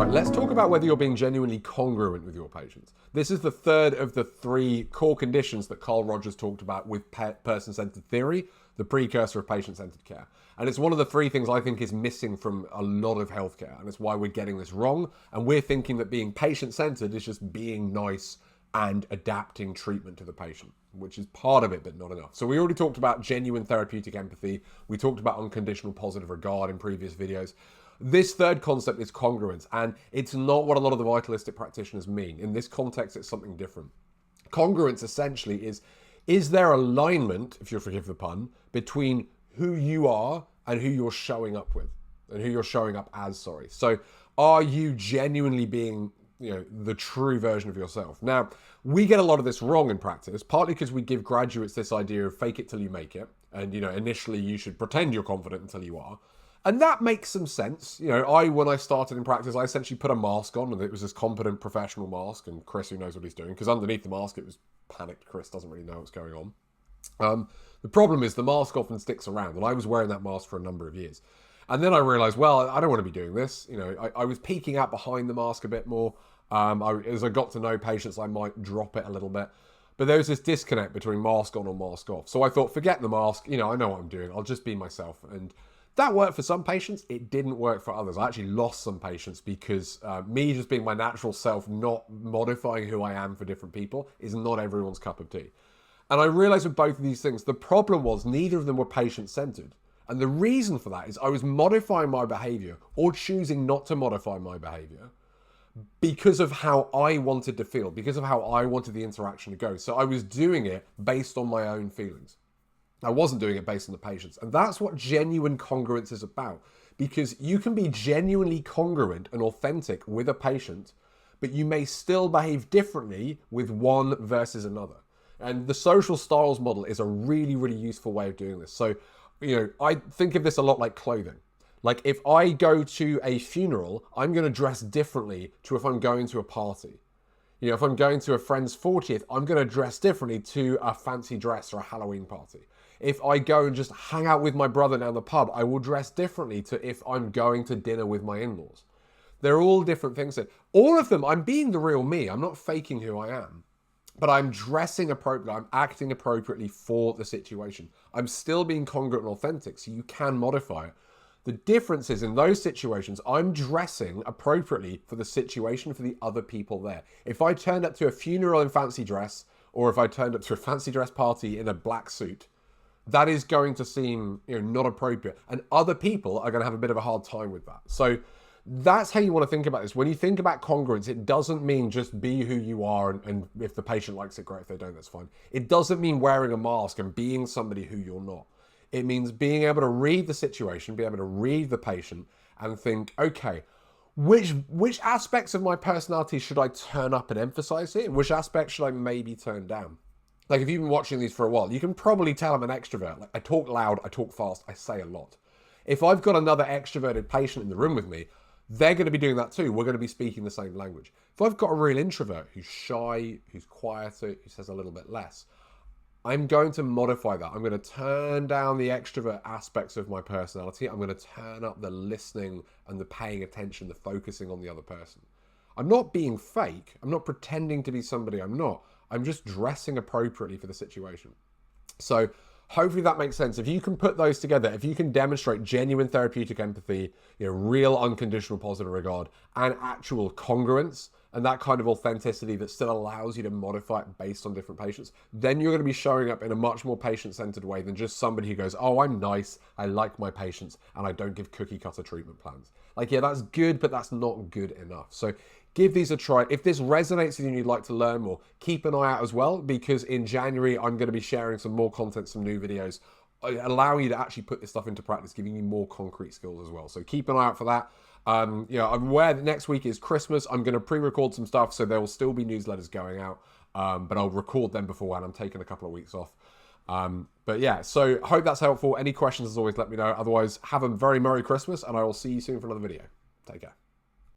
Right, let's talk about whether you're being genuinely congruent with your patients. This is the third of the three core conditions that Carl Rogers talked about with person-centered theory, the precursor of patient-centered care. And it's one of the three things I think is missing from a lot of healthcare, and it's why we're getting this wrong. And we're thinking that being patient-centered is just being nice and adapting treatment to the patient, which is part of it, but not enough. So we already talked about genuine therapeutic empathy. We talked about unconditional positive regard in previous videos. This third concept is congruence, and it's not what a lot of the vitalistic practitioners mean. In this context, it's something different. Congruence essentially is there alignment, if you'll forgive the pun, between who you are and who you're showing up with, and who you're showing up as, sorry. So are you genuinely being, the true version of yourself? Now, we get a lot of this wrong in practice, partly because we give graduates this idea of fake it till you make it. And, initially you should pretend you're confident until you are. And that makes some sense. When I started in practice, I essentially put a mask on, and it was this competent professional mask, and Chris, who knows what he's doing, because underneath the mask, it was panicked. Chris doesn't really know what's going on. The problem is the mask often sticks around, and I was wearing that mask for a number of years. And then I realized, well, I don't want to be doing this. I was peeking out behind the mask a bit more. As I got to know patients, I might drop it a little bit. But there was this disconnect between mask on and mask off. So I thought, forget the mask. I know what I'm doing. I'll just be myself. And that worked for some patients. It didn't work for others. I actually lost some patients because me just being my natural self, not modifying who I am for different people, is not everyone's cup of tea. And I realized with both of these things, the problem was neither of them were patient-centered. And the reason for that is I was modifying my behavior or choosing not to modify my behavior because of how I wanted to feel, because of how I wanted the interaction to go. So I was doing it based on my own feelings. I wasn't doing it based on the patients. And that's what genuine congruence is about. Because you can be genuinely congruent and authentic with a patient, but you may still behave differently with one versus another. And the social styles model is a really, really useful way of doing this. So, I think of this a lot like clothing. Like if I go to a funeral, I'm going to dress differently to if I'm going to a party. If I'm going to a friend's 40th, I'm going to dress differently to a fancy dress or a Halloween party. If I go and just hang out with my brother down the pub, I will dress differently to if I'm going to dinner with my in-laws. They're all different things. All of them, I'm being the real me. I'm not faking who I am. But I'm dressing appropriately. I'm acting appropriately for the situation. I'm still being congruent and authentic, so you can modify it. The difference is in those situations, I'm dressing appropriately for the situation, for the other people there. If I turned up to a funeral in fancy dress, or if I turned up to a fancy dress party in a black suit, that is going to seem not appropriate. And other people are going to have a bit of a hard time with that. So that's how you want to think about this. When you think about congruence, it doesn't mean just be who you are, and if the patient likes it, great. If they don't, that's fine. It doesn't mean wearing a mask and being somebody who you're not. It means being able to read the situation, be able to read the patient and think, okay, which aspects of my personality should I turn up and emphasize here? And which aspects should I maybe turn down? Like if you've been watching these for a while, you can probably tell I'm an extrovert. Like I talk loud, I talk fast, I say a lot. If I've got another extroverted patient in the room with me, they're going to be doing that too. We're going to be speaking the same language. If I've got a real introvert who's shy, who's quieter, who says a little bit less, I'm going to modify that. I'm going to turn down the extrovert aspects of my personality. I'm going to turn up the listening and the paying attention, the focusing on the other person. I'm not being fake. I'm not pretending to be somebody I'm not. I'm just dressing appropriately for the situation. So hopefully that makes sense. If you can put those together, if you can demonstrate genuine therapeutic empathy, real unconditional positive regard, and actual congruence, and that kind of authenticity that still allows you to modify it based on different patients, then you're going to be showing up in a much more patient-centered way than just somebody who goes, oh, I'm nice, I like my patients, and I don't give cookie-cutter treatment plans. Like, yeah, that's good, but that's not good enough. So give these a try. If this resonates with you and you'd like to learn more, keep an eye out as well, because in January, I'm going to be sharing some more content, some new videos, allowing you to actually put this stuff into practice, giving you more concrete skills as well. So keep an eye out for that. I'm aware that next week is Christmas. I'm going to pre-record some stuff, so there will still be newsletters going out, but I'll record them beforehand. I'm taking a couple of weeks off. But yeah, so hope that's helpful. Any questions, as always, let me know. Otherwise, have a very Merry Christmas, and I will see you soon for another video. Take care.